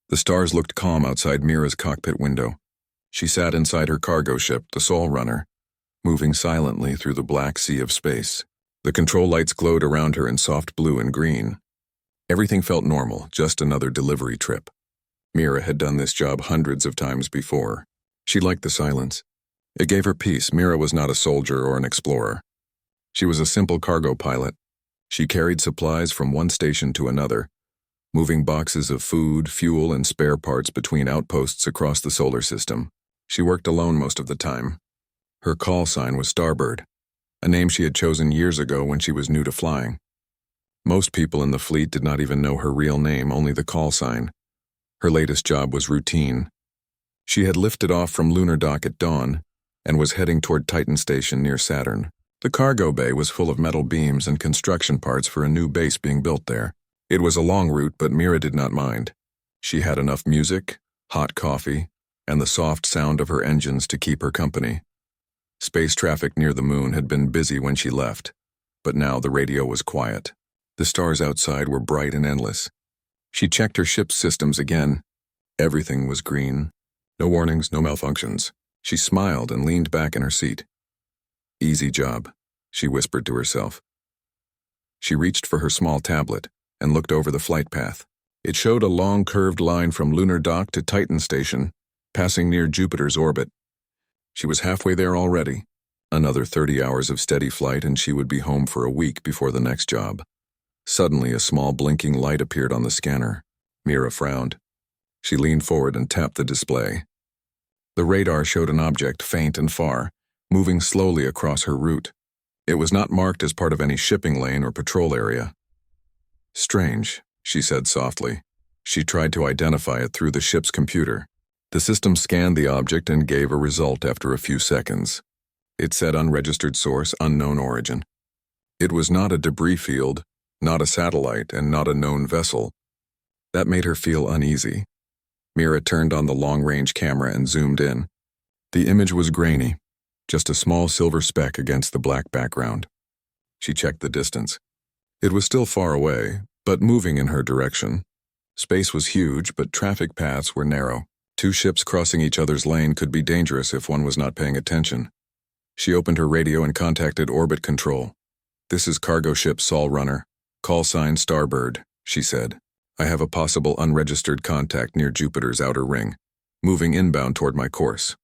The stars looked calm outside Mira's cockpit window. She sat inside her cargo ship, the Soul Runner, moving silently through the black sea of space. The control lights glowed around her in soft blue and green. Everything felt normal, just another delivery trip. Mira had done this job hundreds of times before. She liked the silence. It gave her peace. Mira was not a soldier or an explorer. She was a simple cargo pilot. She carried supplies from one station to another, moving boxes of food, fuel, and spare parts between outposts across the solar system. She worked alone most of the time. Her call sign was Starbird, a name she had chosen years ago when she was new to flying. Most people in the fleet did not even know her real name, only the call sign. Her latest job was routine. She had lifted off from lunar dock at dawn and was heading toward Titan Station near Saturn. The cargo bay was full of metal beams and construction parts for a new base being built there. It was a long route, but Mira did not mind. She had enough music, hot coffee, and the soft sound of her engines to keep her company. Space traffic near the moon had been busy when she left, but now the radio was quiet. The stars outside were bright and endless. She checked her ship's systems again. Everything was green. No warnings, no malfunctions. She smiled and leaned back in her seat. Easy job, she whispered to herself. She reached for her small tablet and looked over the flight path. It showed a long curved line from lunar dock to Titan Station, passing near Jupiter's orbit. She was halfway there already. Another 30 hours of steady flight and she would be home for a week before the next job. Suddenly, a small blinking light appeared on the scanner. Mira frowned. She leaned forward and tapped the display. The radar showed an object, faint and far, moving slowly across her route. It was not marked as part of any shipping lane or patrol area. Strange, she said softly. She tried to identify it through the ship's computer. The system scanned the object and gave a result after a few seconds. It said unregistered source, unknown origin. It was not a debris field, not a satellite, and not a known vessel. That made her feel uneasy. Mira turned on the long-range camera and zoomed in. The image was grainy, just a small silver speck against the black background. She checked the distance. It was still far away, but moving in her direction. Space was huge, but traffic paths were narrow. Two ships crossing each other's lane could be dangerous if one was not paying attention. She opened her radio and contacted Orbit Control. "This is cargo ship Soul Runner. Call sign Starbird," she said. "I have a possible unregistered contact near Jupiter's outer ring, moving inbound toward my course."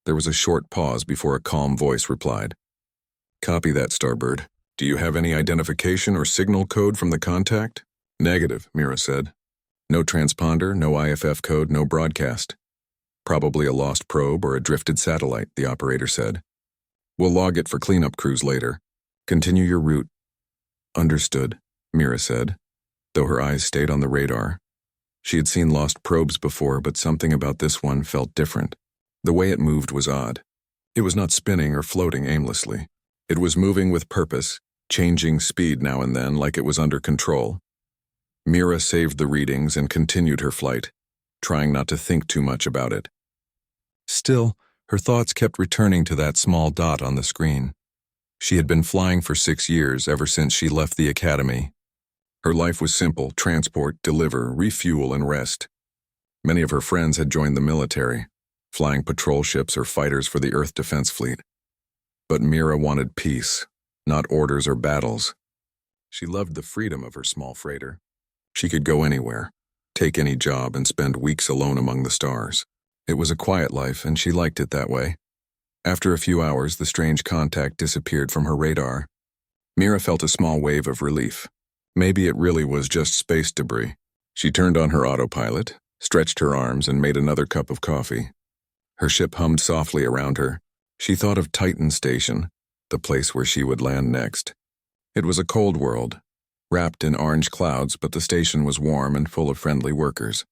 There was a short pause before a calm voice replied. "Copy that, Starbird. Do you have any identification or signal code from the contact?" "Negative," Mira said. "No transponder, no IFF code, no broadcast. Probably a lost probe or a drifted satellite," the operator said. "We'll log it for cleanup crews later. Continue your route." "Understood," Mira said, though her eyes stayed on the radar. She had seen lost probes before, but something about this one felt different. The way it moved was odd. It was not spinning or floating aimlessly. It was moving with purpose, changing speed now and then like it was under control. Mira saved the readings and continued her flight, trying not to think too much about it. Still, her thoughts kept returning to that small dot on the screen. She had been flying for 6 years, ever since she left the academy. Her life was simple: transport, deliver, refuel, and rest. Many of her friends had joined the military, flying patrol ships or fighters for the Earth Defense Fleet. But Mira wanted peace, not orders or battles. She loved the freedom of her small freighter. She could go anywhere, take any job, and spend weeks alone among the stars. It was a quiet life, and she liked it that way. After a few hours, the strange contact disappeared from her radar. Mira felt a small wave of relief. Maybe it really was just space debris. She turned on her autopilot, stretched her arms, and made another cup of coffee. Her ship hummed softly around her. She thought of Titan Station, the place where she would land next. It was a cold world, wrapped in orange clouds, but the station was warm and full of friendly workers.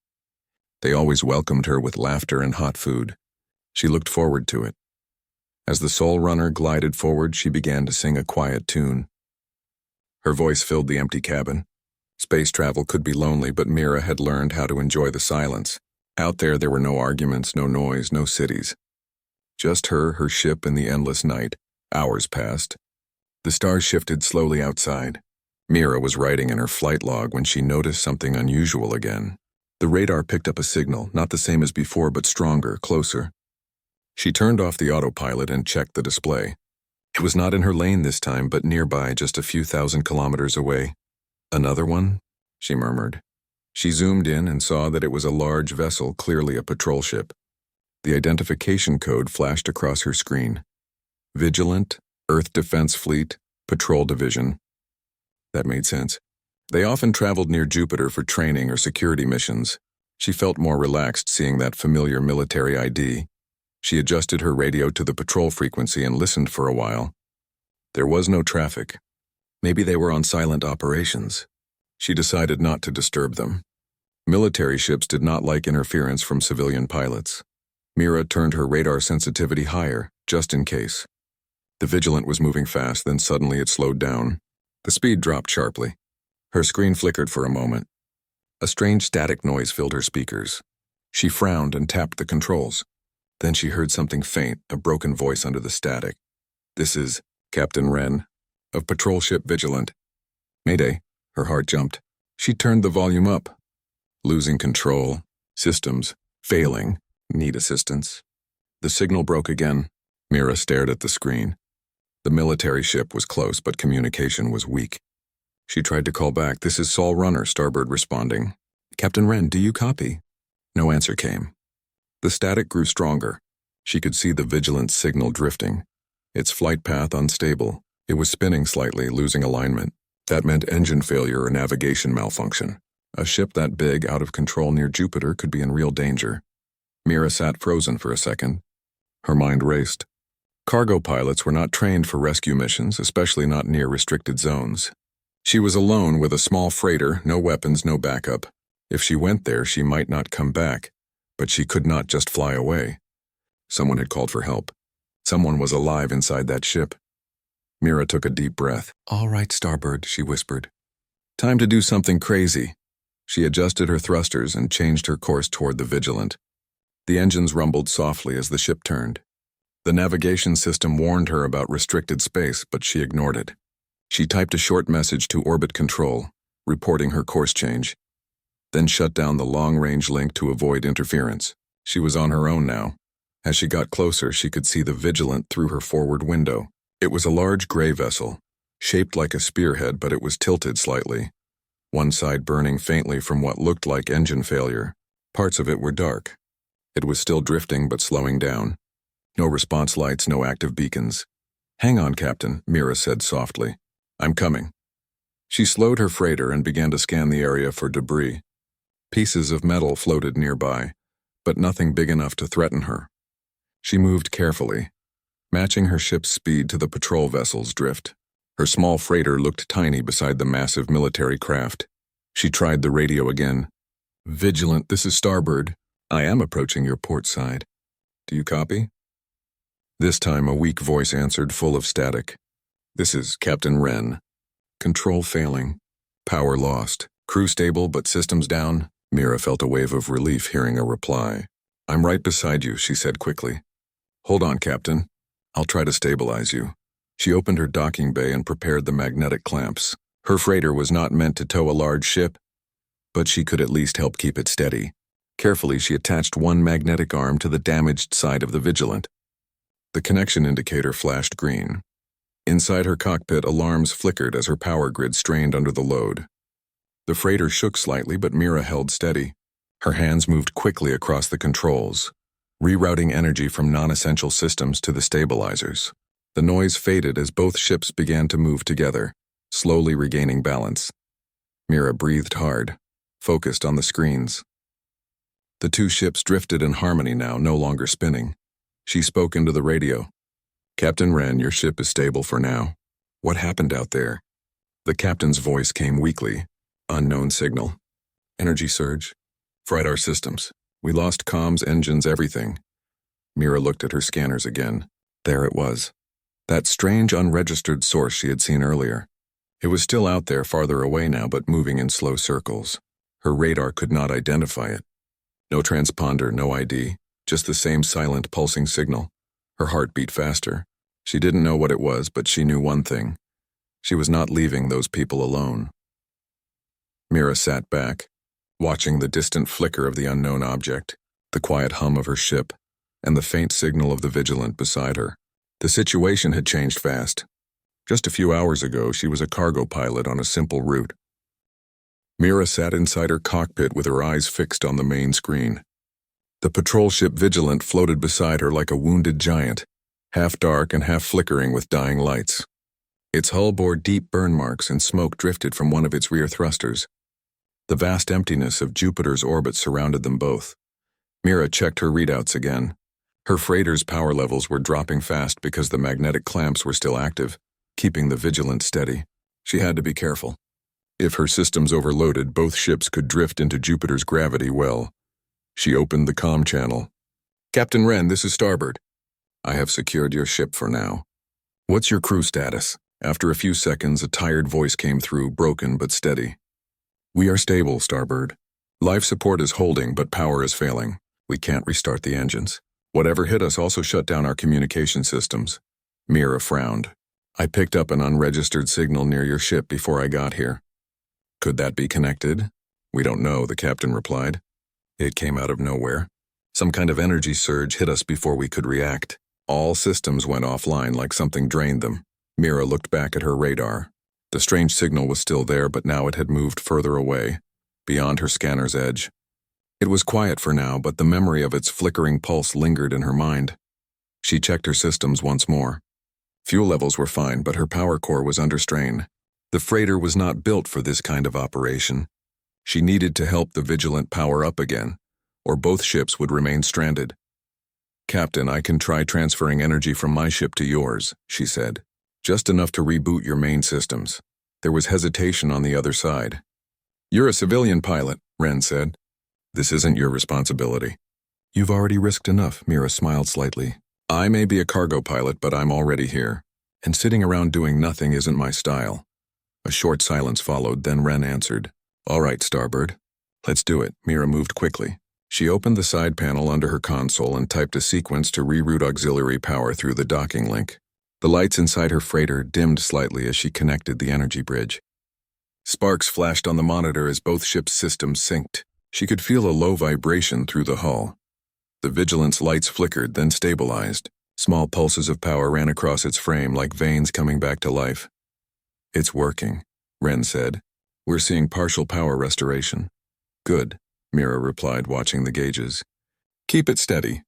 They always welcomed her with laughter and hot food. She looked forward to it. As the Soul Runner glided forward, she began to sing a quiet tune. Her voice filled the empty cabin. Space travel could be lonely, but Mira had learned how to enjoy the silence. Out there were no arguments, no noise, no cities. Just her ship, and the endless night. Hours passed. The stars shifted slowly outside. Mira was writing in her flight log when she noticed something unusual again. The radar picked up a signal, not the same as before but stronger, closer. She turned off the autopilot and checked the display. It was not in her lane this time, but nearby, just a few thousand kilometers away. Another one? She murmured. She zoomed in and saw that it was a large vessel, clearly a patrol ship. The identification code flashed across her screen. Vigilant, Earth Defense Fleet, Patrol Division. That made sense. They often traveled near Jupiter for training or security missions. She felt more relaxed seeing that familiar military ID. She adjusted her radio to the patrol frequency and listened for a while. There was no traffic. Maybe they were on silent operations. She decided not to disturb them. Military ships did not like interference from civilian pilots. Mira turned her radar sensitivity higher, just in case. The Vigilant was moving fast, then suddenly it slowed down. The speed dropped sharply. Her screen flickered for a moment. A strange static noise filled her speakers. She frowned and tapped the controls. Then she heard something faint, a broken voice under the static. "This is Captain Wren, of Patrol Ship Vigilant." "Mayday." Her heart jumped. She turned the volume up. "Losing control. Systems. Failing. Need assistance." The signal broke again. Mira stared at the screen. The military ship was close, but communication was weak. She tried to call back. "This is Sol Runner," Starboard responding. "Captain Wren, do you copy?" No answer came. The static grew stronger. She could see the Vigilant's signal drifting. Its flight path unstable. It was spinning slightly, losing alignment. That meant engine failure or navigation malfunction. A ship that big, out of control near Jupiter, could be in real danger. Mira sat frozen for a second. Her mind raced. Cargo pilots were not trained for rescue missions, especially not near restricted zones. She was alone with a small freighter, no weapons, no backup. If she went there, she might not come back. But she could not just fly away. Someone had called for help. Someone was alive inside that ship. Mira took a deep breath. "All right, Starboard," she whispered. "Time to do something crazy." She adjusted her thrusters and changed her course toward the Vigilant. The engines rumbled softly as the ship turned. The navigation system warned her about restricted space, but she ignored it. She typed a short message to Orbit Control, reporting her course change, then shut down the long-range link to avoid interference. She was on her own now. As she got closer, she could see the Vigilant through her forward window. It was a large gray vessel, shaped like a spearhead, but it was tilted slightly, one side burning faintly from what looked like engine failure. Parts of it were dark. It was still drifting but slowing down. No response lights, no active beacons. "Hang on, Captain," Mira said softly. "I'm coming." She slowed her freighter and began to scan the area for debris. Pieces of metal floated nearby, but nothing big enough to threaten her. She moved carefully, matching her ship's speed to the patrol vessel's drift. Her small freighter looked tiny beside the massive military craft. She tried the radio again. "Vigilant, this is Starboard. I am approaching your port side. Do you copy?" This time a weak voice answered, full of static. "This is Captain Wren. Control failing. Power lost. Crew stable but systems down." Mira felt a wave of relief hearing a reply. "I'm right beside you," she said quickly. "Hold on, Captain. I'll try to stabilize you." She opened her docking bay and prepared the magnetic clamps. Her freighter was not meant to tow a large ship, but she could at least help keep it steady. Carefully, she attached one magnetic arm to the damaged side of the Vigilant. The connection indicator flashed green. Inside her cockpit, alarms flickered as her power grid strained under the load. The freighter shook slightly, but Mira held steady. Her hands moved quickly across the controls, rerouting energy from non-essential systems to the stabilizers. The noise faded as both ships began to move together, slowly regaining balance. Mira breathed hard, focused on the screens. The two ships drifted in harmony now, no longer spinning. She spoke into the radio. "Captain Wren, your ship is stable for now. What happened out there?" The captain's voice came weakly. "Unknown signal. Energy surge. Fried our systems. We lost comms, engines, everything." Mira looked at her scanners again. There it was. That strange unregistered source she had seen earlier. It was still out there, farther away now, but moving in slow circles. Her radar could not identify it. No transponder, no ID, just the same silent, pulsing signal. Her heart beat faster. She didn't know what it was, but she knew one thing. She was not leaving those people alone. Mira sat back, watching the distant flicker of the unknown object, the quiet hum of her ship, and the faint signal of the Vigilant beside her. The situation had changed fast. Just a few hours ago, she was a cargo pilot on a simple route. Mira sat inside her cockpit with her eyes fixed on the main screen. The patrol ship Vigilant floated beside her like a wounded giant, half dark and half flickering with dying lights. Its hull bore deep burn marks and smoke drifted from one of its rear thrusters. The vast emptiness of Jupiter's orbit surrounded them both. Mira checked her readouts again. Her freighter's power levels were dropping fast because the magnetic clamps were still active, keeping the Vigilant steady. She had to be careful. If her systems overloaded, both ships could drift into Jupiter's gravity well. She opened the comm channel. "Captain Wren, this is Starboard. I have secured your ship for now. What's your crew status?" After a few seconds, a tired voice came through, broken but steady. "We are stable, Starboard. Life support is holding, but power is failing. We can't restart the engines. Whatever hit us also shut down our communication systems." Mira frowned. "I picked up an unregistered signal near your ship before I got here." "Could that be connected?" "We don't know," the captain replied. "It came out of nowhere. Some kind of energy surge hit us before we could react. All systems went offline like something drained them." Mira looked back at her radar. The strange signal was still there, but now it had moved further away, beyond her scanner's edge. It was quiet for now, but the memory of its flickering pulse lingered in her mind. She checked her systems once more. Fuel levels were fine, but her power core was under strain. The freighter was not built for this kind of operation. She needed to help the Vigilant power up again, or both ships would remain stranded. "Captain, I can try transferring energy from my ship to yours," she said. "Just enough to reboot your main systems." There was hesitation on the other side. "You're a civilian pilot," Wren said. "This isn't your responsibility." "You've already risked enough," Mira smiled slightly. "I may be a cargo pilot, but I'm already here. And sitting around doing nothing isn't my style." A short silence followed, then Wren answered. "All right, Starboard. Let's do it." Mira moved quickly. She opened the side panel under her console and typed a sequence to reroute auxiliary power through the docking link. The lights inside her freighter dimmed slightly as she connected the energy bridge. Sparks flashed on the monitor as both ships' systems synced. She could feel a low vibration through the hull. The Vigilant's lights flickered, then stabilized. Small pulses of power ran across its frame like veins coming back to life. "It's working," Wren said. "We're seeing partial power restoration." "Good," Mira replied, watching the gauges. "Keep it steady.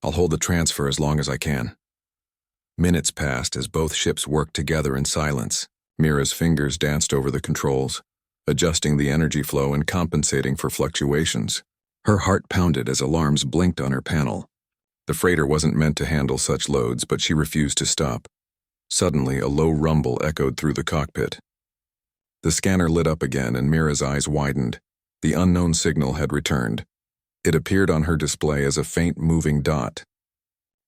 I'll hold the transfer as long as I can." Minutes passed as both ships worked together in silence. Mira's fingers danced over the controls, adjusting the energy flow and compensating for fluctuations. Her heart pounded as alarms blinked on her panel. The freighter wasn't meant to handle such loads, but she refused to stop. Suddenly, a low rumble echoed through the cockpit. The scanner lit up again, and Mira's eyes widened. The unknown signal had returned. It appeared on her display as a faint moving dot.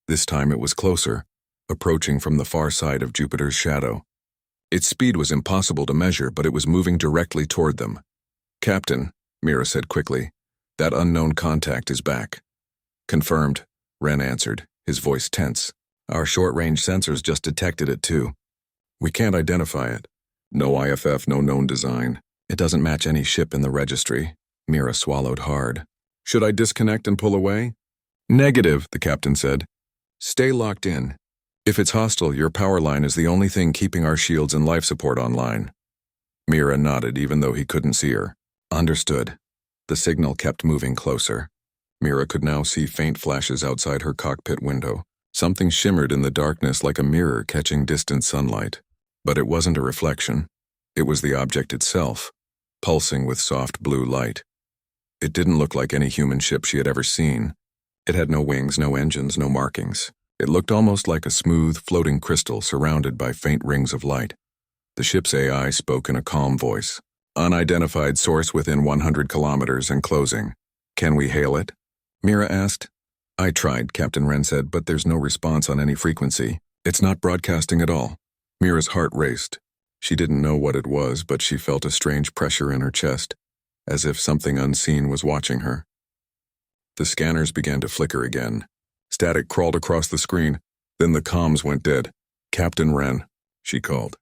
This time it was closer, approaching from the far side of Jupiter's shadow. Its speed was impossible to measure, but it was moving directly toward them. "Captain," Mira said quickly, "that unknown contact is back." "Confirmed," Wren answered, his voice tense. "Our short-range sensors just detected it too. We can't identify it. No IFF, no known design. It doesn't match any ship in the registry." Mira swallowed hard. "Should I disconnect and pull away?" "Negative," the captain said. "Stay locked in. If it's hostile, your power line is the only thing keeping our shields and life support online." Mira nodded even though he couldn't see her. "Understood." The signal kept moving closer. Mira could now see faint flashes outside her cockpit window. Something shimmered in the darkness like a mirror catching distant sunlight. But it wasn't a reflection. It was the object itself, pulsing with soft blue light. It didn't look like any human ship she had ever seen. It had no wings, no engines, no markings. It looked almost like a smooth, floating crystal surrounded by faint rings of light. The ship's AI spoke in a calm voice. "Unidentified source within 100 kilometers and closing. Can we hail it?" Mira asked. "I tried," Captain Wren said, "but there's no response on any frequency. It's not broadcasting at all." Mira's heart raced. She didn't know what it was, but she felt a strange pressure in her chest, as if something unseen was watching her. The scanners began to flicker again. Static crawled across the screen. Then the comms went dead. "Captain Wren," she called.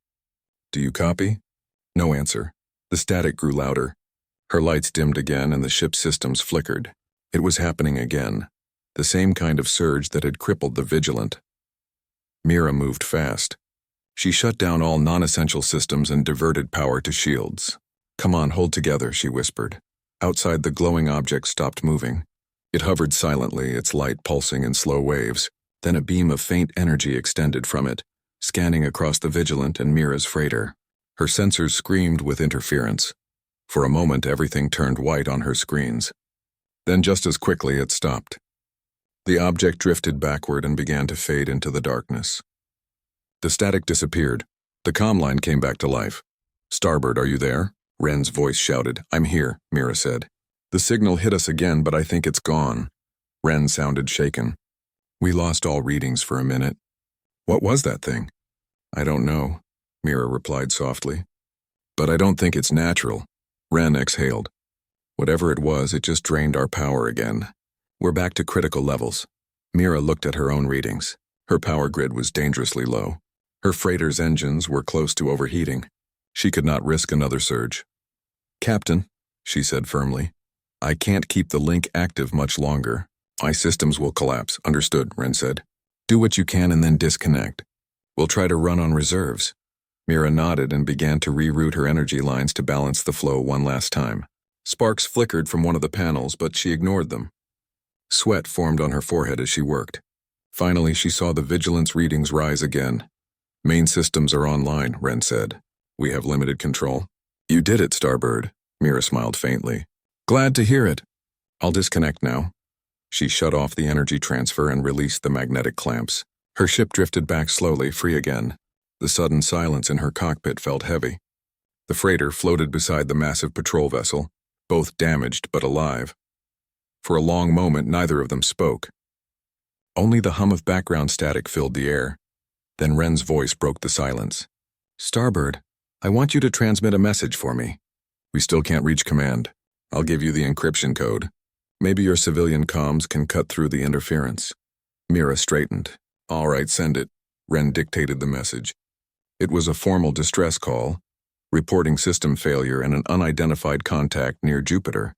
"Do you copy?" No answer. The static grew louder. Her lights dimmed again and the ship's systems flickered. It was happening again. The same kind of surge that had crippled the Vigilant. Mira moved fast. She shut down all non-essential systems and diverted power to shields. "Come on, hold together," she whispered. Outside, the glowing object stopped moving. It hovered silently, its light pulsing in slow waves. Then a beam of faint energy extended from it, scanning across the Vigilant and Mira's freighter. Her sensors screamed with interference. For a moment, everything turned white on her screens. Then just as quickly, it stopped. The object drifted backward and began to fade into the darkness. The static disappeared. The comm line came back to life. "Starboard, are you there?" Wren's voice shouted. "I'm here," Mira said. "The signal hit us again, but I think it's gone." Wren sounded shaken. "We lost all readings for a minute." "What was that thing?" "I don't know," Mira replied softly. "But I don't think it's natural." Wren exhaled. "Whatever it was, it just drained our power again. We're back to critical levels." Mira looked at her own readings. Her power grid was dangerously low. Her freighter's engines were close to overheating. She could not risk another surge. "Captain," she said firmly, "I can't keep the link active much longer. My systems will collapse." "Understood," Wren said. "Do what you can and then disconnect. We'll try to run on reserves." Mira nodded and began to reroute her energy lines to balance the flow one last time. Sparks flickered from one of the panels, but she ignored them. Sweat formed on her forehead as she worked. Finally, she saw the Vigilance readings rise again. "Main systems are online," Wren said. "We have limited control." "You did it, Starbird," Mira smiled faintly. "Glad to hear it. I'll disconnect now." She shut off the energy transfer and released the magnetic clamps. Her ship drifted back slowly, free again. The sudden silence in her cockpit felt heavy. The freighter floated beside the massive patrol vessel, both damaged but alive. For a long moment, neither of them spoke. Only the hum of background static filled the air. Then Wren's voice broke the silence. "Starbird, I want you to transmit a message for me." "We still can't reach command. I'll give you the encryption code. Maybe your civilian comms can cut through the interference." Mira straightened. "All right, send it." Wren dictated the message. It was a formal distress call, reporting system failure and an unidentified contact near Jupiter.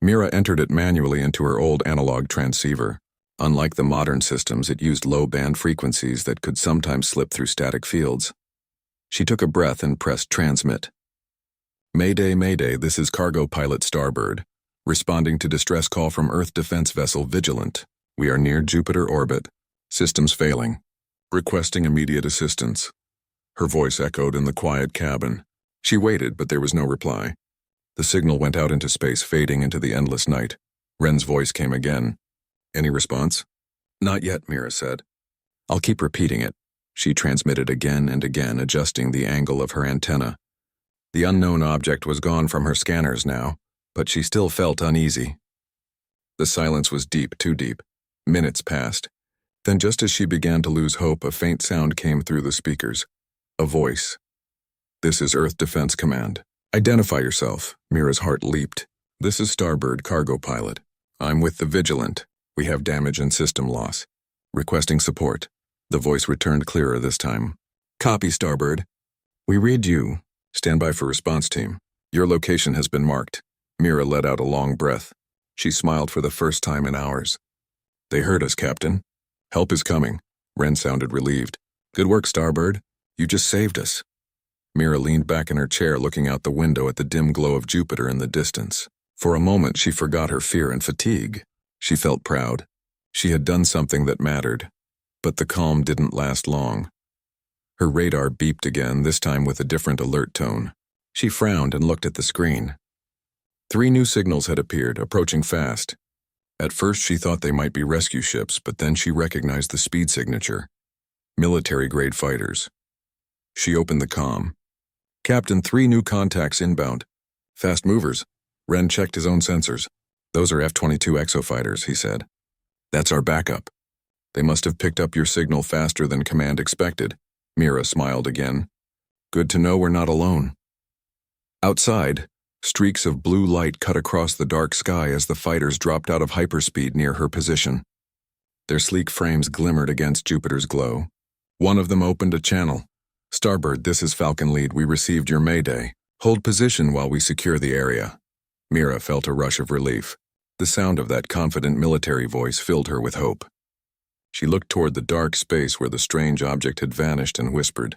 Mira entered it manually into her old analog transceiver. Unlike the modern systems, it used low-band frequencies that could sometimes slip through static fields. She took a breath and pressed transmit. "Mayday, Mayday, this is cargo pilot Starbird, responding to distress call from Earth defense vessel Vigilant. We are near Jupiter orbit. Systems failing. Requesting immediate assistance." Her voice echoed in the quiet cabin. She waited, but there was no reply. The signal went out into space, fading into the endless night. Wren's voice came again. "Any response?" "Not yet," Mira said. "I'll keep repeating it." She transmitted again and again, adjusting the angle of her antenna. The unknown object was gone from her scanners now, but she still felt uneasy. The silence was deep, too deep. Minutes passed. Then just as she began to lose hope, a faint sound came through the speakers. A voice. "This is Earth Defense Command. Identify yourself." Mira's heart leaped. "This is Starbird, cargo pilot. I'm with the Vigilant. We have damage and system loss. Requesting support." The voice returned clearer this time. "Copy, Starbird. We read you. Stand by for response team. Your location has been marked." Mira let out a long breath. She smiled for the first time in hours. "They heard us, Captain. Help is coming." Wren sounded relieved. "Good work, Starbird. You just saved us." Mira leaned back in her chair, looking out the window at the dim glow of Jupiter in the distance. For a moment, she forgot her fear and fatigue. She felt proud. She had done something that mattered. But the calm didn't last long. Her radar beeped again, this time with a different alert tone. She frowned and looked at the screen. 3 new signals had appeared, approaching fast. At first she thought they might be rescue ships, but then she recognized the speed signature. Military-grade fighters. She opened the comm. "Captain, 3 new contacts inbound. Fast movers." Wren checked his own sensors. "Those are F-22 exofighters," he said. "That's our backup. They must have picked up your signal faster than command expected." Mira smiled again. "Good to know we're not alone." Outside, streaks of blue light cut across the dark sky as the fighters dropped out of hyperspeed near her position. Their sleek frames glimmered against Jupiter's glow. One of them opened a channel. "Starbird, this is Falcon Lead. We received your Mayday. Hold position while we secure the area." Mira felt a rush of relief. The sound of that confident military voice filled her with hope. She looked toward the dark space where the strange object had vanished and whispered.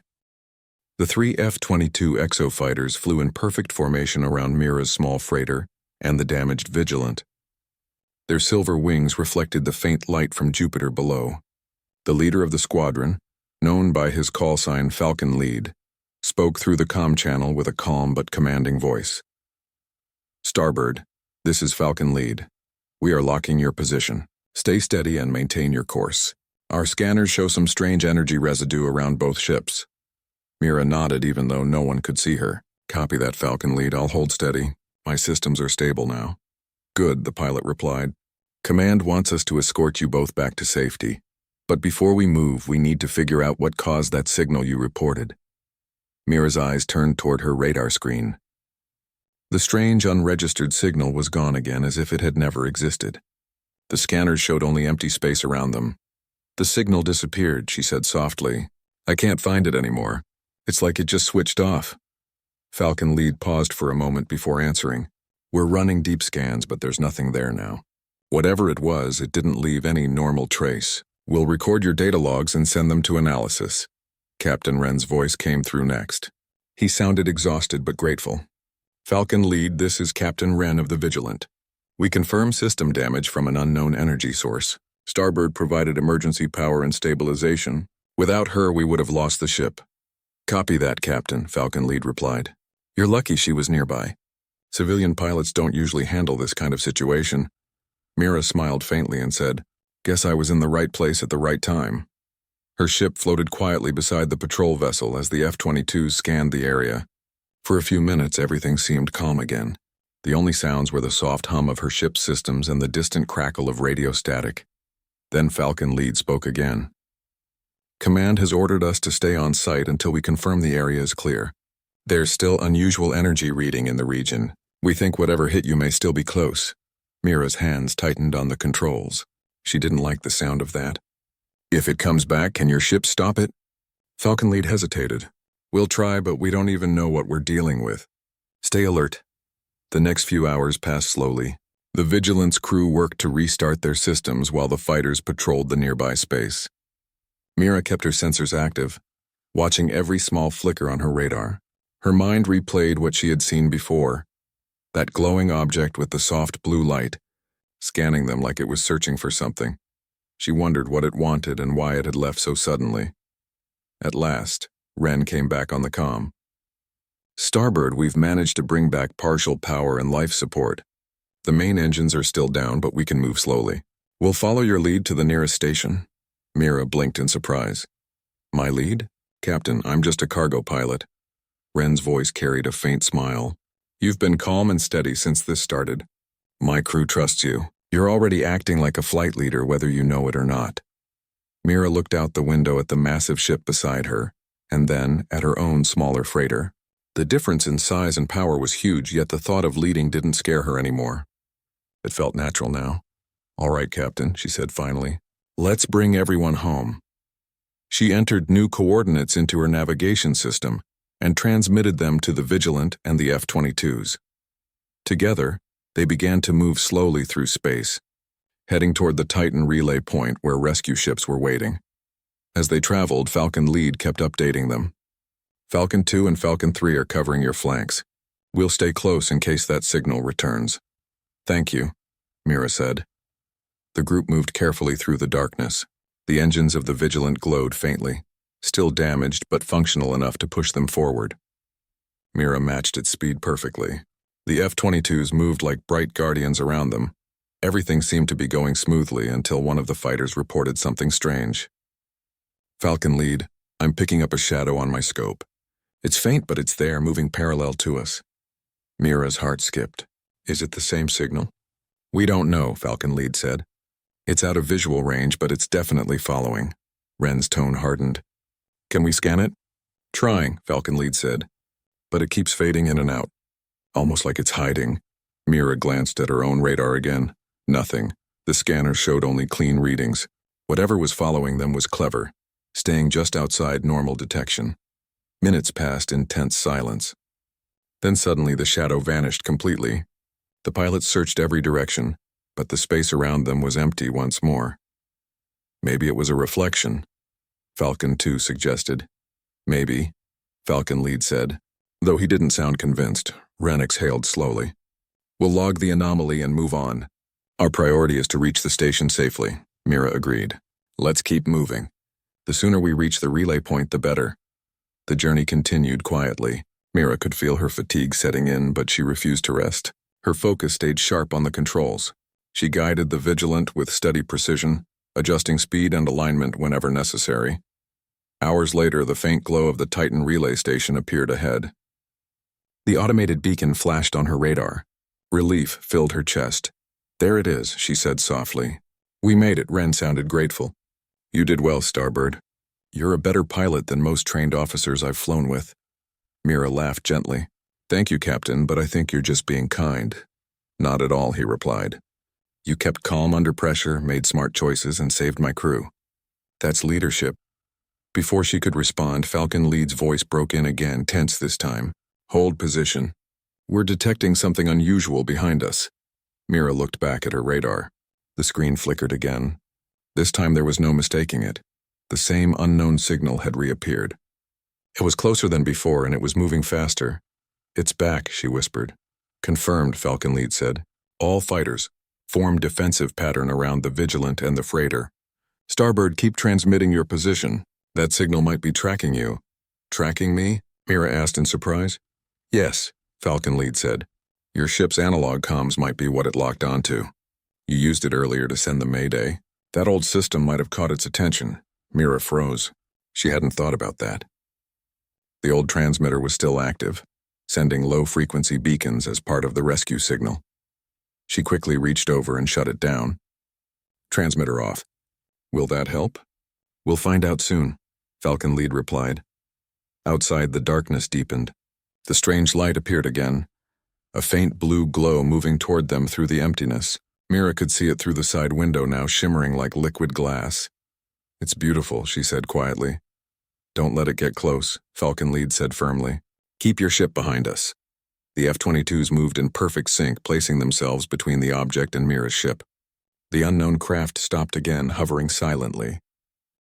The 3 F-22 exofighters flew in perfect formation around Mira's small freighter and the damaged Vigilant. Their silver wings reflected the faint light from Jupiter below. The leader of the squadron, known by his call sign Falcon Lead, spoke through the comm channel with a calm but commanding voice. "Starboard, this is Falcon Lead. We are locking your position. Stay steady and maintain your course. Our scanners show some strange energy residue around both ships." Mira nodded even though no one could see her. "Copy that, Falcon Lead. I'll hold steady. My systems are stable now." "Good," the pilot replied. "Command wants us to escort you both back to safety. But before we move, we need to figure out what caused that signal you reported." Mira's eyes turned toward her radar screen. The strange, unregistered signal was gone again as if it had never existed. The scanners showed only empty space around them. "The signal disappeared," she said softly. "I can't find it anymore. It's like it just switched off." Falcon Lead paused for a moment before answering. "We're running deep scans, but there's nothing there now. Whatever it was, it didn't leave any normal trace. We'll record your data logs and send them to analysis." Captain Wren's voice came through next. He sounded exhausted but grateful. "Falcon Lead, this is Captain Wren of the Vigilant. We confirm system damage from an unknown energy source. Starboard provided emergency power and stabilization. Without her, we would have lost the ship." "Copy that, Captain," Falcon Lead replied. "You're lucky she was nearby. Civilian pilots don't usually handle this kind of situation." Mira smiled faintly and said, "Guess I was in the right place at the right time." Her ship floated quietly beside the patrol vessel as the F-22s scanned the area. For a few minutes, everything seemed calm again. The only sounds were the soft hum of her ship's systems and the distant crackle of radio static. Then Falcon Lead spoke again. "Command has ordered us to stay on site until we confirm the area is clear. There's still unusual energy reading in the region. We think whatever hit you may still be close." Mira's hands tightened on the controls. She didn't like the sound of that. "If it comes back, can your ship stop it?" Falcon Lead hesitated. "We'll try, but we don't even know what we're dealing with. Stay alert." The next few hours passed slowly. The Vigilance crew worked to restart their systems while the fighters patrolled the nearby space. Mira kept her sensors active, watching every small flicker on her radar. Her mind replayed what she had seen before, that glowing object with the soft blue light, scanning them like it was searching for something. She wondered what it wanted and why it had left so suddenly. At last, Wren came back on the comm. "Starboard, we've managed to bring back partial power and life support. The main engines are still down, but we can move slowly. We'll follow your lead to the nearest station." Mira blinked in surprise. "My lead? Captain, I'm just a cargo pilot." Wren's voice carried a faint smile. "You've been calm and steady since this started. My crew trusts you. You're already acting like a flight leader whether you know it or not." Mira looked out the window at the massive ship beside her, and then at her own smaller freighter. The difference in size and power was huge, yet the thought of leading didn't scare her anymore. It felt natural now. "All right, Captain," she said finally. "Let's bring everyone home." She entered new coordinates into her navigation system and transmitted them to the Vigilant and the F-22s. Together, they began to move slowly through space, heading toward the Titan relay point where rescue ships were waiting. As they traveled, Falcon Lead kept updating them. "Falcon 2 and Falcon 3 are covering your flanks. We'll stay close in case that signal returns." "Thank you," Mira said. The group moved carefully through the darkness. The engines of the Vigilant glowed faintly, still damaged but functional enough to push them forward. Mira matched its speed perfectly. The F-22s moved like bright guardians around them. Everything seemed to be going smoothly until one of the fighters reported something strange. "Falcon Lead, I'm picking up a shadow on my scope. It's faint, but it's there, moving parallel to us." Mira's heart skipped. "Is it the same signal?" "We don't know," Falcon Lead said. "It's out of visual range, but it's definitely following." Wren's tone hardened. "Can we scan it?" "Trying," Falcon Lead said. "But it keeps fading in and out. Almost like it's hiding." Mira glanced at her own radar again. Nothing. The scanner showed only clean readings. Whatever was following them was clever, staying just outside normal detection. Minutes passed in tense silence. Then suddenly the shadow vanished completely. The pilots searched every direction, but the space around them was empty once more. Maybe it was a reflection, Falcon 2 suggested. Maybe, Falcon Lead said. Though he didn't sound convinced, Wren exhaled slowly. We'll log the anomaly and move on. Our priority is to reach the station safely, Mira agreed. Let's keep moving. The sooner we reach the relay point, the better. The journey continued quietly. Mira could feel her fatigue setting in, but she refused to rest. Her focus stayed sharp on the controls. She guided the Vigilant with steady precision, adjusting speed and alignment whenever necessary. Hours later, the faint glow of the Titan relay station appeared ahead. The automated beacon flashed on her radar. Relief filled her chest. There it is, she said softly. We made it, Wren sounded grateful. You did well, Starbird. You're a better pilot than most trained officers I've flown with. Mira laughed gently. Thank you, Captain, but I think you're just being kind. Not at all, he replied. You kept calm under pressure, made smart choices, and saved my crew. That's leadership. Before she could respond, Falcon Lead's voice broke in again, tense this time. Hold position. We're detecting something unusual behind us. Mira looked back at her radar. The screen flickered again. This time there was no mistaking it. The same unknown signal had reappeared. It was closer than before, and it was moving faster. It's back, she whispered. Confirmed, Falcon Lead said. All fighters, form defensive pattern around the Vigilant and the freighter. Starbird, keep transmitting your position. That signal might be tracking you. Tracking me? Mira asked in surprise. Yes, Falcon Lead said. Your ship's analog comms might be what it locked onto. You used it earlier to send the Mayday. That old system might have caught its attention. Mira froze. She hadn't thought about that. The old transmitter was still active, sending low-frequency beacons as part of the rescue signal. She quickly reached over and shut it down. Transmitter off. Will that help? We'll find out soon, Falcon Lead replied. Outside, the darkness deepened. The strange light appeared again, a faint blue glow moving toward them through the emptiness. Mira could see it through the side window now, shimmering like liquid glass. It's beautiful, she said quietly. Don't let it get close, Falcon Lead said firmly. Keep your ship behind us. The F-22s moved in perfect sync, placing themselves between the object and Mira's ship. The unknown craft stopped again, hovering silently.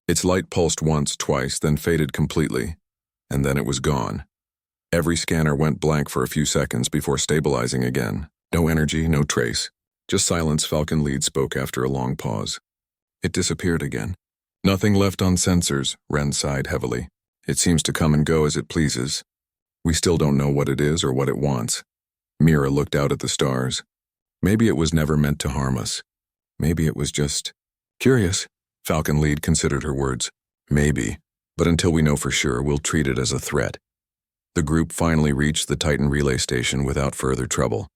Its light pulsed once, twice, then faded completely, and then it was gone. Every scanner went blank for a few seconds before stabilizing again. No energy, no trace. Just silence, Falcon Lead spoke after a long pause. It disappeared again. Nothing left on sensors, Wren sighed heavily. It seems to come and go as it pleases. We still don't know what it is or what it wants. Mira looked out at the stars. Maybe it was never meant to harm us. Maybe it was just curious. Falcon Lead considered her words. Maybe, but until we know for sure, we'll treat it as a threat. The group finally reached the Titan relay station without further trouble.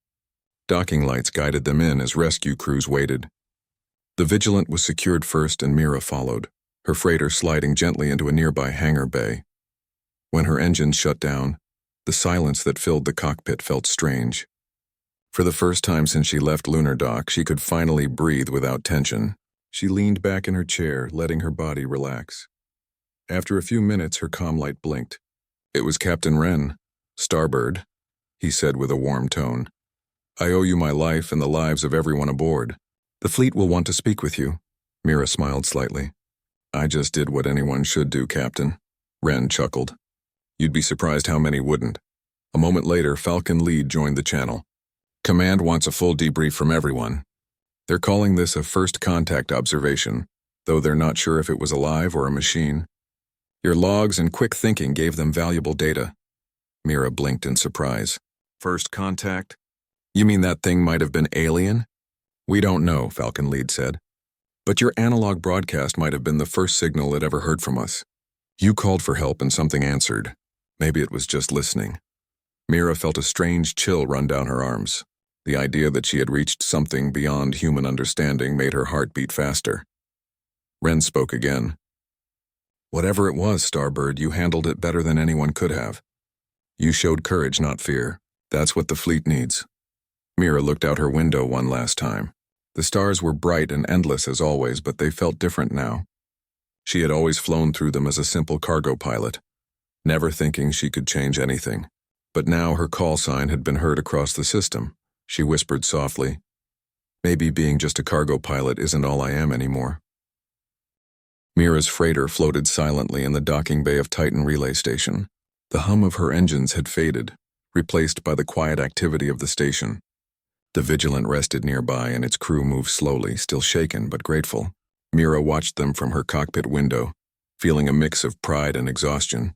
Docking lights guided them in as rescue crews waited. The Vigilant was secured first and Mira followed, her freighter sliding gently into a nearby hangar bay. When her engines shut down, the silence that filled the cockpit felt strange. For the first time since she left Lunar Dock, she could finally breathe without tension. She leaned back in her chair, letting her body relax. After a few minutes, her comm light blinked. It was Captain Wren. Starbird, he said with a warm tone. I owe you my life and the lives of everyone aboard. The fleet will want to speak with you. Mira smiled slightly. I just did what anyone should do, Captain. Wren chuckled. You'd be surprised how many wouldn't. A moment later, Falcon Lead joined the channel. Command wants a full debrief from everyone. They're calling this a first contact observation, though they're not sure if it was alive or a machine. Your logs and quick thinking gave them valuable data. Mira blinked in surprise. First contact? You mean that thing might have been alien? We don't know, Falcon Lead said. But your analog broadcast might have been the first signal it ever heard from us. You called for help and something answered. Maybe it was just listening. Mira felt a strange chill run down her arms. The idea that she had reached something beyond human understanding made her heart beat faster. Wren spoke again. Whatever it was, Starbird, you handled it better than anyone could have. You showed courage, not fear. That's what the fleet needs. Mira looked out her window one last time. The stars were bright and endless as always, but they felt different now. She had always flown through them as a simple cargo pilot, never thinking she could change anything. But now her call sign had been heard across the system. she whispered softly. Maybe being just a cargo pilot isn't all I am anymore. Mira's freighter floated silently in the docking bay of Titan Relay Station. The hum of her engines had faded, replaced by the quiet activity of the station. The Vigilant rested nearby and its crew moved slowly, still shaken but grateful. Mira watched them from her cockpit window, feeling a mix of pride and exhaustion.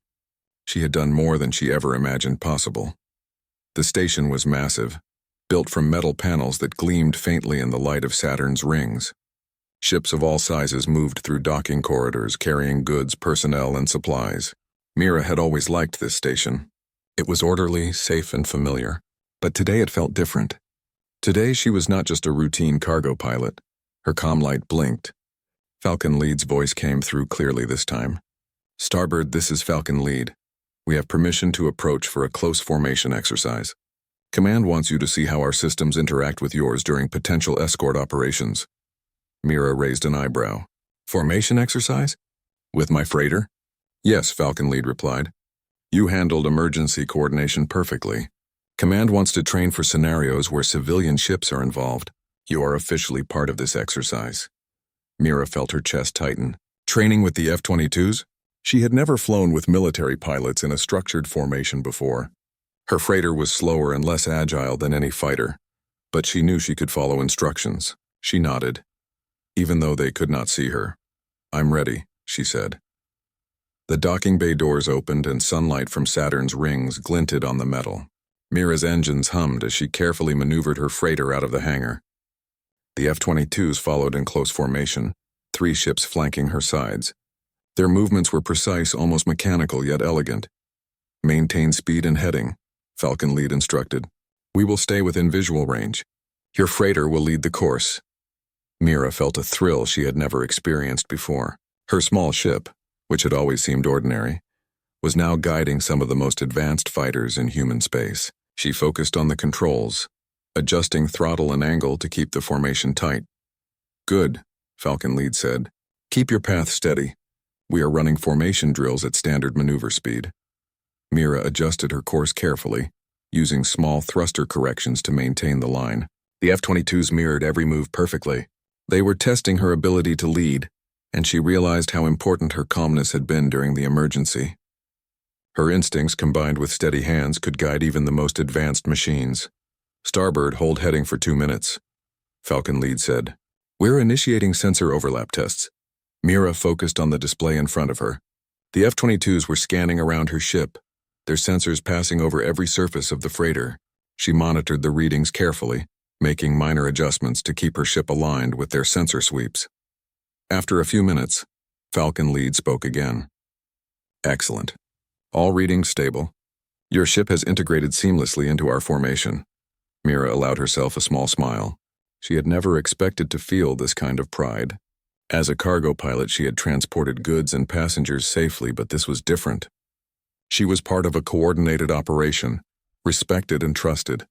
She had done more than she ever imagined possible. The station was massive, built from metal panels that gleamed faintly in the light of Saturn's rings. Ships of all sizes moved through docking corridors carrying goods, personnel, and supplies. Mira had always liked this station. It was orderly, safe, and familiar. But today it felt different. Today she was not just a routine cargo pilot. Her comm light blinked. Falcon Lead's voice came through clearly this time. "Starboard, this is Falcon Lead. We have permission to approach for a close formation exercise. Command wants you to see how our systems interact with yours during potential escort operations." Mira raised an eyebrow. "Formation exercise? With my freighter?" "Yes," Falcon Lead replied. "You handled emergency coordination perfectly. Command wants to train for scenarios where civilian ships are involved. You are officially part of this exercise." Mira felt her chest tighten. Training with the F-22s? She had never flown with military pilots in a structured formation before. Her freighter was slower and less agile than any fighter, but she knew she could follow instructions. She nodded, even though they could not see her. "I'm ready," she said. The docking bay doors opened and sunlight from Saturn's rings glinted on the metal. Mira's engines hummed as she carefully maneuvered her freighter out of the hangar. The F-22s followed in close formation, 3 ships flanking her sides. Their movements were precise, almost mechanical, yet elegant. "Maintain speed and heading," Falcon Lead instructed. "We will stay within visual range. Your freighter will lead the course." Mira felt a thrill she had never experienced before. Her small ship, which had always seemed ordinary, was now guiding some of the most advanced fighters in human space. She focused on the controls, adjusting throttle and angle to keep the formation tight. "Good," Falcon Lead said. "Keep your path steady. We are running formation drills at standard maneuver speed." Mira adjusted her course carefully, using small thruster corrections to maintain the line. The F-22s mirrored every move perfectly. They were testing her ability to lead, and she realized how important her calmness had been during the emergency. Her instincts combined with steady hands could guide even the most advanced machines. "Starboard, hold heading for 2 minutes," Falcon Lead said. "We're initiating sensor overlap tests." Mira focused on the display in front of her. The F-22s were scanning around her ship, their sensors passing over every surface of the freighter. She monitored the readings carefully, making minor adjustments to keep her ship aligned with their sensor sweeps. After a few minutes, Falcon Lead spoke again. "Excellent. All readings stable. Your ship has integrated seamlessly into our formation." Mira allowed herself a small smile. She had never expected to feel this kind of pride. As a cargo pilot, she had transported goods and passengers safely, but this was different. She was part of a coordinated operation, respected and trusted.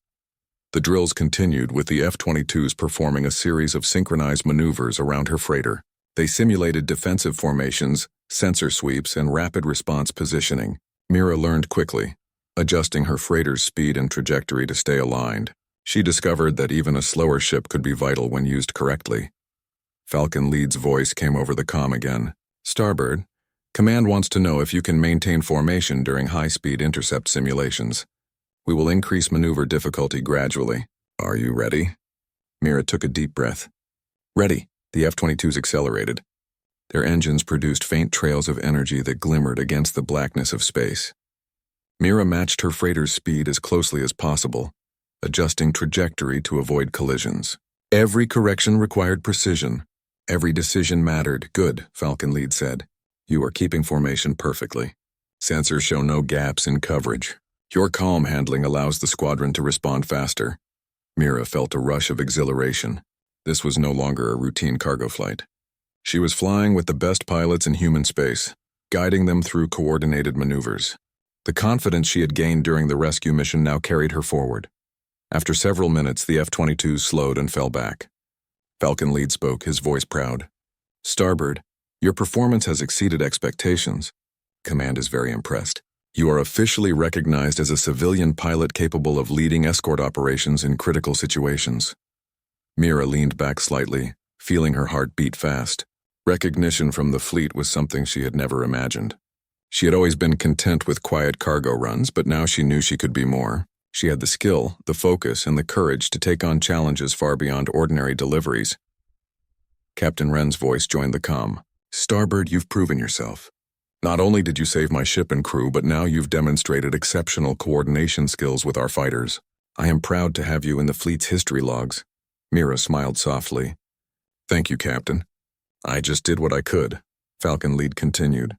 The drills continued, with the F-22s performing a series of synchronized maneuvers around her freighter. They simulated defensive formations, sensor sweeps, and rapid response positioning. Mira learned quickly, adjusting her freighter's speed and trajectory to stay aligned. She discovered that even a slower ship could be vital when used correctly. Falcon Lead's voice came over the comm again. "Starboard, Command wants to know if you can maintain formation during high-speed intercept simulations. We will increase maneuver difficulty gradually. Are you ready?" Mira took a deep breath. "Ready." The F-22s accelerated. Their engines produced faint trails of energy that glimmered against the blackness of space. Mira matched her freighter's speed as closely as possible, adjusting trajectory to avoid collisions. Every correction required precision. Every decision mattered. "Good," Falcon Lead said. "You are keeping formation perfectly. Sensors show no gaps in coverage. Your calm handling allows the squadron to respond faster." Mira felt a rush of exhilaration. This was no longer a routine cargo flight. She was flying with the best pilots in human space, guiding them through coordinated maneuvers. The confidence she had gained during the rescue mission now carried her forward. After several minutes, the F-22s slowed and fell back. Falcon Lead spoke, his voice proud. "Starboard, your performance has exceeded expectations. Command is very impressed. You are officially recognized as a civilian pilot capable of leading escort operations in critical situations. Mira leaned back slightly, feeling her heart beat fast. Recognition from the fleet was something she had never imagined. She had always been content with quiet cargo runs, but now she knew she could be more. She had the skill, the focus, and the courage to take on challenges far beyond ordinary deliveries. Captain Wren's voice joined the comm. "Starboard, you've proven yourself. Not only did you save my ship and crew, but now you've demonstrated exceptional coordination skills with our fighters. I am proud to have you in the fleet's history logs." Mira smiled softly. "Thank you, Captain. I just did what I could," Falcon Lead continued.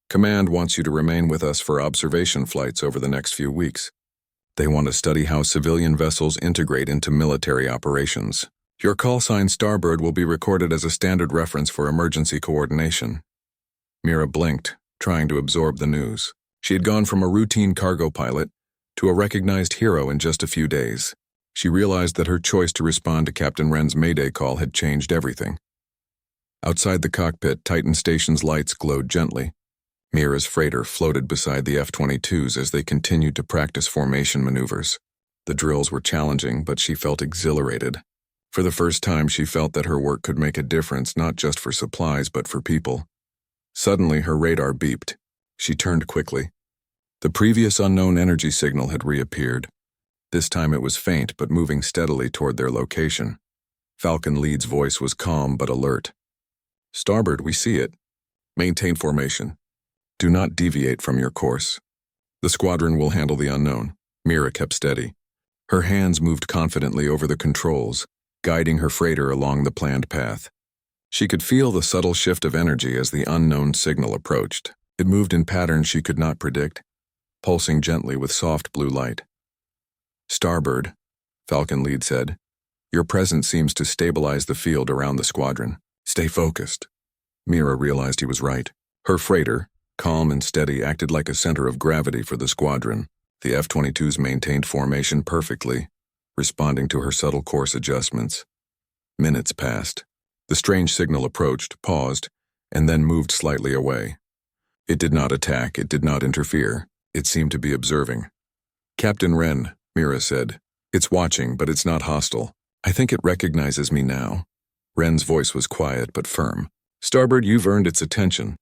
"Command wants you to remain with us for observation flights over the next few weeks. They want to study how civilian vessels integrate into military operations. Your call sign Starboard will be recorded as a standard reference for emergency coordination." Mira blinked, trying to absorb the news. She had gone from a routine cargo pilot to a recognized hero in just a few days. She realized that her choice to respond to Captain Wren's Mayday call had changed everything. Outside the cockpit, Titan Station's lights glowed gently. Mira's freighter floated beside the F-22s as they continued to practice formation maneuvers. The drills were challenging, but she felt exhilarated. For the first time, she felt that her work could make a difference not just for supplies but for people. Suddenly, her radar beeped. She turned quickly. The previous unknown energy signal had reappeared. This time it was faint but moving steadily toward their location. Falcon Lead's voice was calm but alert. "Starboard, we see it. Maintain formation. Do not deviate from your course. The squadron will handle the unknown." Mira kept steady. Her hands moved confidently over the controls, guiding her freighter along the planned path. She could feel the subtle shift of energy as the unknown signal approached. It moved in patterns she could not predict, pulsing gently with soft blue light. "Starboard," Falcon Lead said. "Your presence seems to stabilize the field around the squadron. Stay focused." Mira realized he was right. Her freighter, calm and steady, acted like a center of gravity for the squadron. The F-22s maintained formation perfectly, responding to her subtle course adjustments. Minutes passed. The strange signal approached, paused, and then moved slightly away. It did not attack, it did not interfere. It seemed to be observing. "Captain Wren," Mira said. "It's watching, but it's not hostile. I think it recognizes me now." Wren's voice was quiet but firm. "Starboard, you've earned its attention.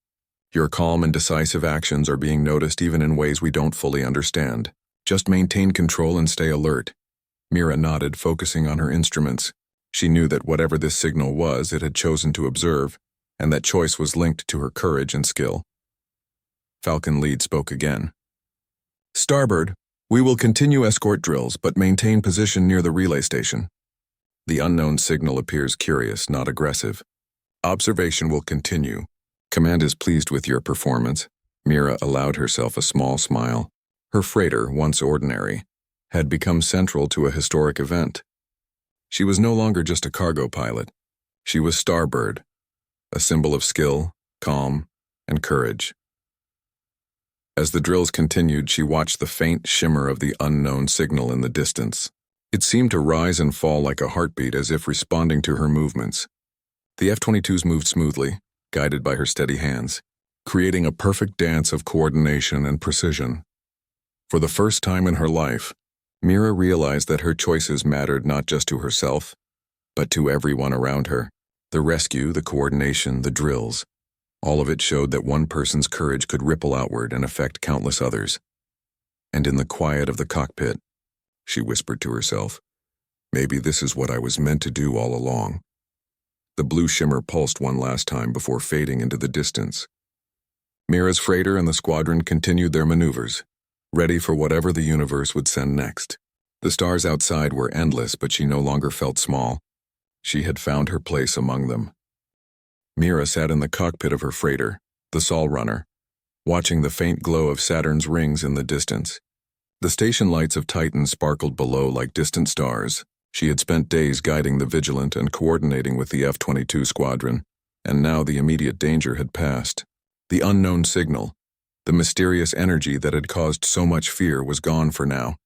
Your calm and decisive actions are being noticed even in ways we don't fully understand. Just maintain control and stay alert." Mira nodded, focusing on her instruments. She knew that whatever this signal was, it had chosen to observe, and that choice was linked to her courage and skill. Falcon Lead spoke again. "Starboard, we will continue escort drills, but maintain position near the relay station. The unknown signal appears curious, not aggressive. Observation will continue. Command is pleased with your performance." Mira allowed herself a small smile. Her freighter, once ordinary, had become central to a historic event. She was no longer just a cargo pilot. She was Starboard, a symbol of skill, calm, and courage. As the drills continued, she watched the faint shimmer of the unknown signal in the distance. It seemed to rise and fall like a heartbeat, as if responding to her movements. The F-22s moved smoothly, guided by her steady hands, creating a perfect dance of coordination and precision. For the first time in her life, Mira realized that her choices mattered not just to herself, but to everyone around her. The rescue, the coordination, the drills, all of it showed that one person's courage could ripple outward and affect countless others. And in the quiet of the cockpit, she whispered to herself, "Maybe this is what I was meant to do all along." The blue shimmer pulsed one last time before fading into the distance. Mira's freighter and the squadron continued their maneuvers, ready for whatever the universe would send next. The stars outside were endless, but she no longer felt small. She had found her place among them. Mira sat in the cockpit of her freighter, the Sol Runner, watching the faint glow of Saturn's rings in the distance. The station lights of Titan sparkled below like distant stars. She had spent days guiding the Vigilant and coordinating with the F-22 squadron, and now the immediate danger had passed. The unknown signal, the mysterious energy that had caused so much fear, was gone for now.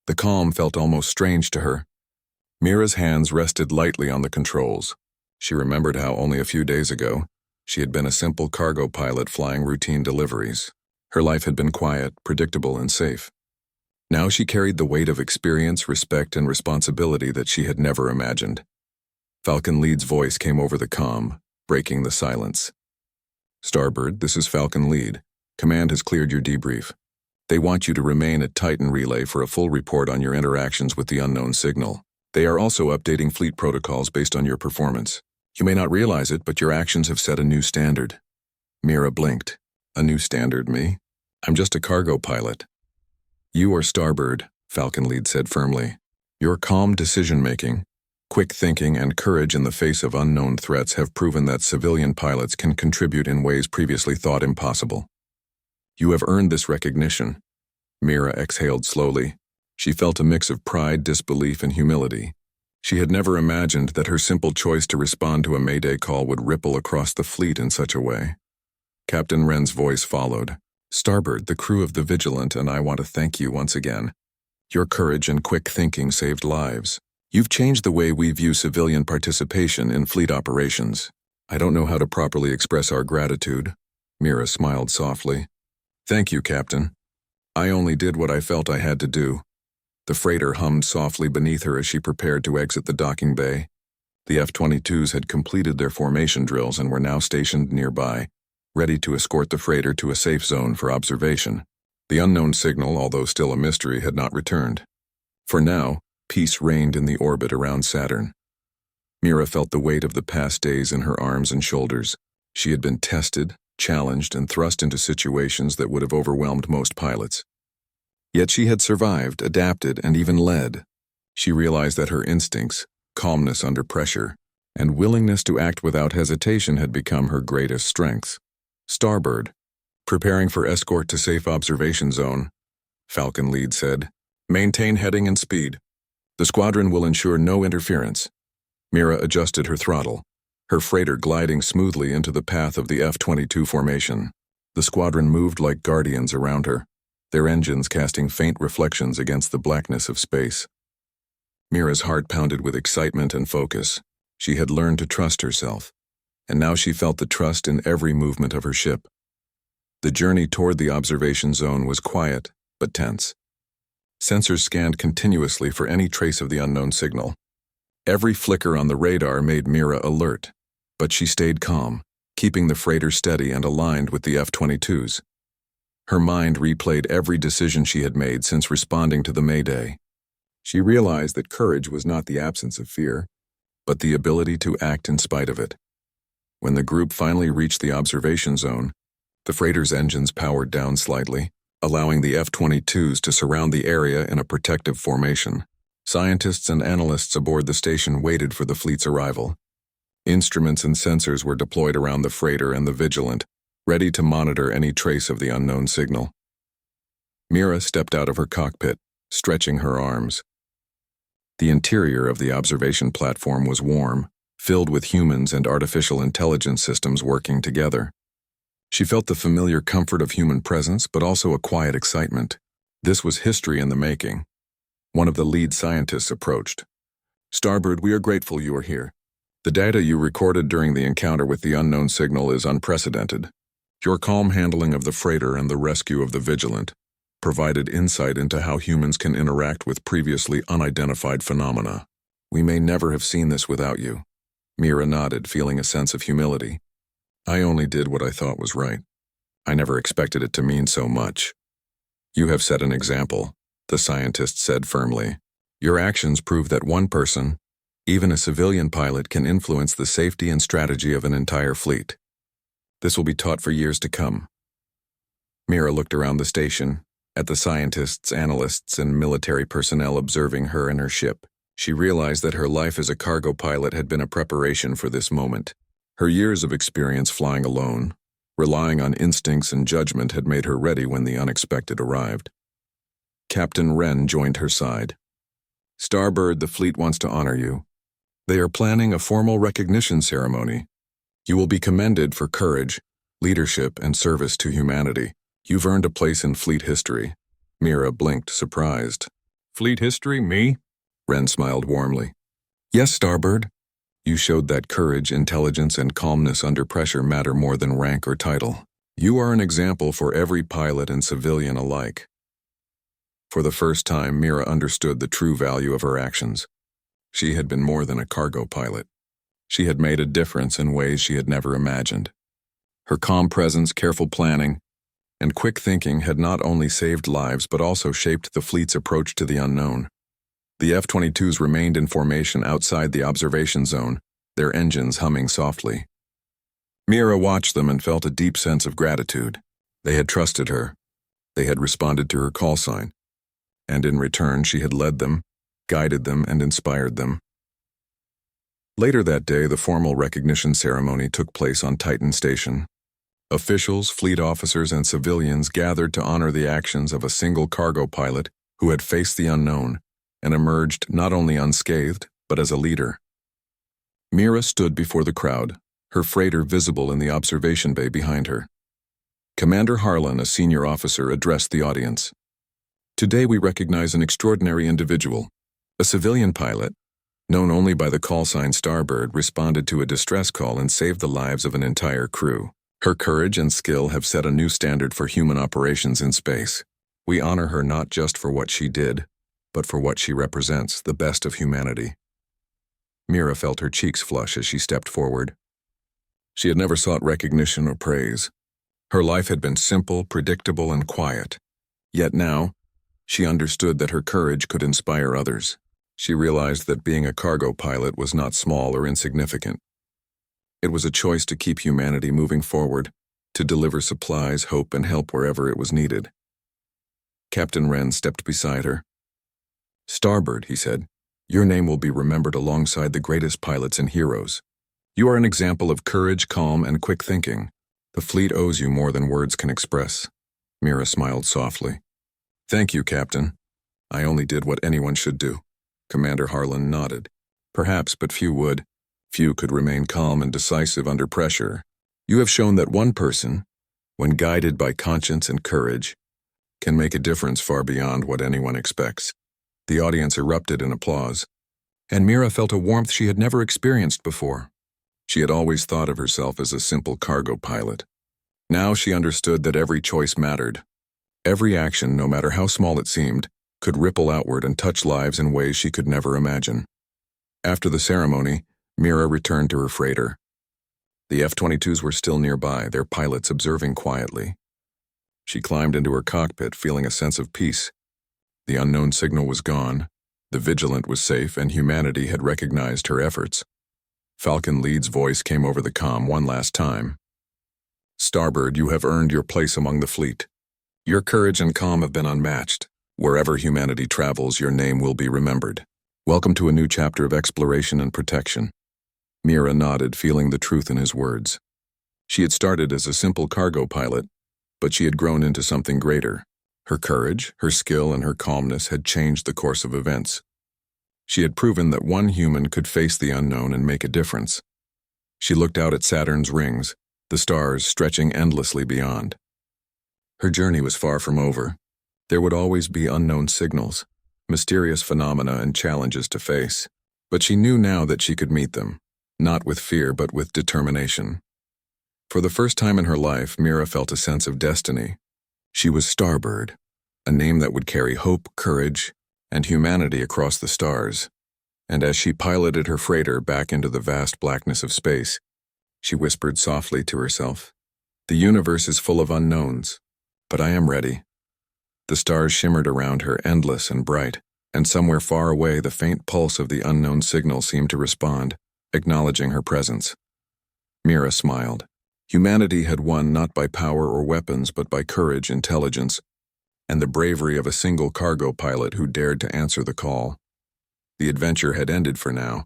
The calm felt almost strange to her. Mira's hands rested lightly on the controls. She remembered how only a few days ago, she had been a simple cargo pilot flying routine deliveries. Her life had been quiet, predictable, and safe. Now she carried the weight of experience, respect, and responsibility that she had never imagined. Falcon Lead's voice came over the comm, breaking the silence. "Starbird, this is Falcon Lead. Command has cleared your debrief. They want you to remain at Titan Relay for a full report on your interactions with the unknown signal. They are also updating fleet protocols based on your performance. You may not realize it, but your actions have set a new standard." Mira blinked. "A new standard, me? I'm just a cargo pilot." "You are Starbird," Falcon Lead said firmly. "Your calm decision-making, quick thinking, and courage in the face of unknown threats have proven that civilian pilots can contribute in ways previously thought impossible. You have earned this recognition." Mira exhaled slowly. She felt a mix of pride, disbelief, and humility. She had never imagined that her simple choice to respond to a Mayday call would ripple across the fleet in such a way. Captain Wren's voice followed. "Starbird, the crew of the Vigilant and I want to thank you once again. Your courage and quick thinking saved lives. You've changed the way we view civilian participation in fleet operations. I don't know how to properly express our gratitude." Mira smiled softly. "Thank you, Captain. I only did what I felt I had to do." The freighter hummed softly beneath her as she prepared to exit the docking bay. The F-22s had completed their formation drills and were now stationed nearby, ready to escort the freighter to a safe zone for observation. The unknown signal, although still a mystery, had not returned. For now, peace reigned in the orbit around Saturn. Mira felt the weight of the past days in her arms and shoulders. She had been tested, challenged, and thrust into situations that would have overwhelmed most pilots. Yet she had survived, adapted, and even led. She realized that her instincts, calmness under pressure, and willingness to act without hesitation had become her greatest strengths. "Starbird, preparing for escort to safe observation zone," Falcon Lead said. "Maintain heading and speed. The squadron will ensure no interference." Mira adjusted her throttle, her freighter gliding smoothly into the path of the F-22 formation. The squadron moved like guardians around her, their engines casting faint reflections against the blackness of space. Mira's heart pounded with excitement and focus. She had learned to trust herself, and now she felt the trust in every movement of her ship. The journey toward the observation zone was quiet, but tense. Sensors scanned continuously for any trace of the unknown signal. Every flicker on the radar made Mira alert, but she stayed calm, keeping the freighter steady and aligned with the F-22s. Her mind replayed every decision she had made since responding to the Mayday. She realized that courage was not the absence of fear, but the ability to act in spite of it. When the group finally reached the observation zone, the freighter's engines powered down slightly, allowing the F-22s to surround the area in a protective formation. Scientists and analysts aboard the station waited for the fleet's arrival. Instruments and sensors were deployed around the freighter and the Vigilant, ready to monitor any trace of the unknown signal. Mira stepped out of her cockpit, stretching her arms. The interior of the observation platform was warm, filled with humans and artificial intelligence systems working together. She felt the familiar comfort of human presence, but also a quiet excitement. This was history in the making. One of the lead scientists approached. "Starbird, we are grateful you are here. The data you recorded during the encounter with the unknown signal is unprecedented. Your calm handling of the freighter and the rescue of the Vigilant provided insight into how humans can interact with previously unidentified phenomena. We may never have seen this without you." Mira nodded, feeling a sense of humility. "I only did what I thought was right. I never expected it to mean so much." "You have set an example," the scientist said firmly. "Your actions prove that one person, even a civilian pilot, can influence the safety and strategy of an entire fleet. This will be taught for years to come." Mira looked around the station, at the scientists, analysts, and military personnel observing her and her ship. She realized that her life as a cargo pilot had been a preparation for this moment. Her years of experience flying alone, relying on instincts and judgment, had made her ready when the unexpected arrived. Captain Wren joined her side. "Starbird, the fleet wants to honor you. They are planning a formal recognition ceremony. You will be commended for courage, leadership, and service to humanity. You've earned a place in fleet history." Mira blinked, surprised. "Fleet history, me?" Wren smiled warmly. "Yes, Starbird. You showed that courage, intelligence, and calmness under pressure matter more than rank or title. You are an example for every pilot and civilian alike. For the first time, Mira understood the true value of her actions. She had been more than a cargo pilot. She had made a difference in ways she had never imagined. Her calm presence, careful planning, and quick thinking had not only saved lives but also shaped the fleet's approach to the unknown. The F-22s remained in formation outside the observation zone, their engines humming softly. Mira watched them and felt a deep sense of gratitude. They had trusted her. They had responded to her call sign. And in return, she had led them, guided them, and inspired them. Later that day, the formal recognition ceremony took place on Titan Station. Officials, fleet officers, and civilians gathered to honor the actions of a single cargo pilot who had faced the unknown and emerged not only unscathed, but as a leader. Mira stood before the crowd, her freighter visible in the observation bay behind her. Commander Harlan, a senior officer, addressed the audience. Today we recognize an extraordinary individual. A civilian pilot, known only by the call sign Starbird, responded to a distress call and saved the lives of an entire crew. Her courage and skill have set a new standard for human operations in space. We honor her not just for what she did, but for what she represents, the best of humanity. Mira felt her cheeks flush as she stepped forward. She had never sought recognition or praise. Her life had been simple, predictable, and quiet. Yet now, she understood that her courage could inspire others. She realized that being a cargo pilot was not small or insignificant. It was a choice to keep humanity moving forward, to deliver supplies, hope, and help wherever it was needed. Captain Wren stepped beside her. "Starbird," he said, "your name will be remembered alongside the greatest pilots and heroes. You are an example of courage, calm, and quick thinking. The fleet owes you more than words can express." Mira smiled softly. "Thank you, Captain. I only did what anyone should do." Commander Harlan nodded. Perhaps, but few would. Few could remain calm and decisive under pressure. You have shown that one person, when guided by conscience and courage, can make a difference far beyond what anyone expects. The audience erupted in applause, and Mira felt a warmth she had never experienced before. She had always thought of herself as a simple cargo pilot. Now she understood that every choice mattered. Every action, no matter how small it seemed, could ripple outward and touch lives in ways she could never imagine. After the ceremony, Mira returned to her freighter. The F-22s were still nearby, their pilots observing quietly. She climbed into her cockpit, feeling a sense of peace. The unknown signal was gone, the Vigilant was safe, and humanity had recognized her efforts. Falcon Lead's voice came over the comm one last time. "Starbird, you have earned your place among the fleet. Your courage and calm have been unmatched. Wherever humanity travels, your name will be remembered. Welcome to a new chapter of exploration and protection." Mira nodded, feeling the truth in his words. She had started as a simple cargo pilot, but she had grown into something greater. Her courage, her skill, and her calmness had changed the course of events. She had proven that one human could face the unknown and make a difference. She looked out at Saturn's rings, the stars stretching endlessly beyond. Her journey was far from over. There would always be unknown signals, mysterious phenomena, and challenges to face. But she knew now that she could meet them, not with fear but with determination. For the first time in her life, Mira felt a sense of destiny. She was Starbird, a name that would carry hope, courage, and humanity across the stars. And as she piloted her freighter back into the vast blackness of space, she whispered softly to herself, "The universe is full of unknowns, but I am ready." The stars shimmered around her, endless and bright, and somewhere far away the faint pulse of the unknown signal seemed to respond, acknowledging her presence. Mira smiled. Humanity had won not by power or weapons, but by courage, intelligence, and the bravery of a single cargo pilot who dared to answer the call. The adventure had ended for now,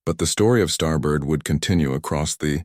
but the story of Starbird would continue across the